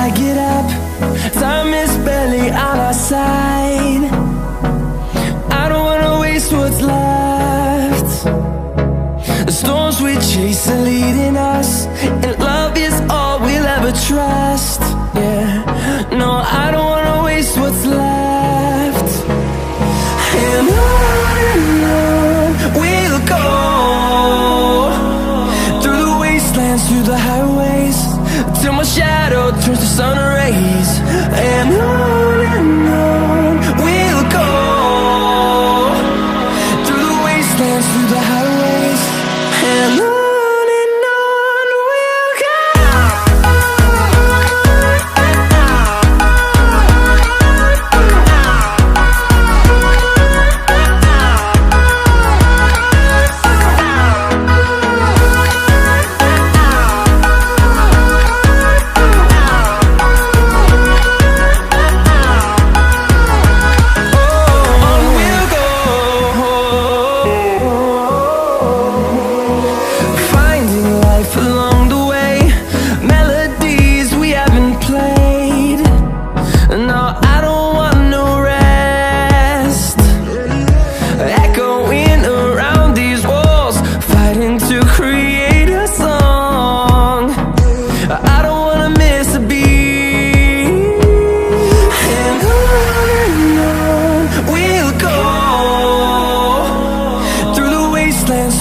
I get up. Time is barely on our side. I don't wanna waste what's left. The storms we chase are leading us, and love is all we'll ever trust. Yeah, no, I don't wanna waste what's left. And on we'll go, through the wastelands, through the highways, till my shadow turns to sun rays. And on we'll go, through the wastelands, through the highways, and on.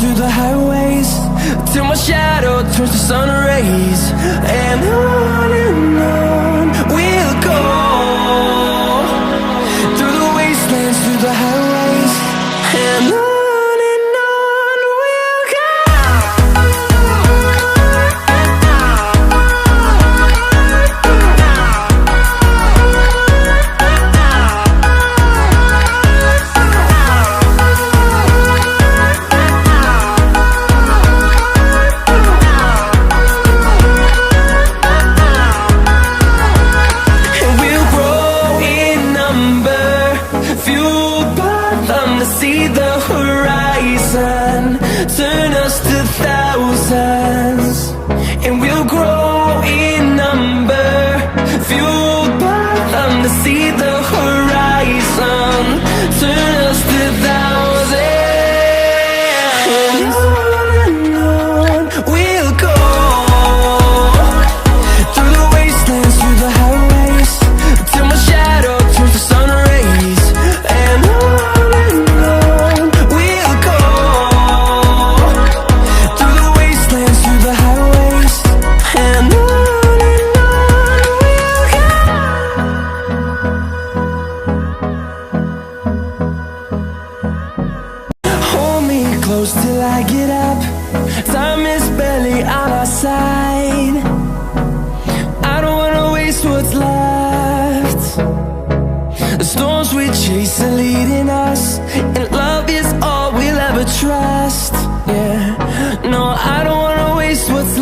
Through the highways, till my shadow turns to sun rays. And on we'll go, through the wastelands, through the highways, and on. See the horizon, turn us to thousands, and we'll grow in number, fueled by them. To see the horizon, turn us to thousands, and on we'll go, through the wastelands, through the highways, till my shadow turns to sun rays. And on close till I get up. Time is barely on our side. I don't wanna waste what's left. The storms we chase are leading us, and love is all we'll ever trust. Yeah, no, I don't wanna waste what's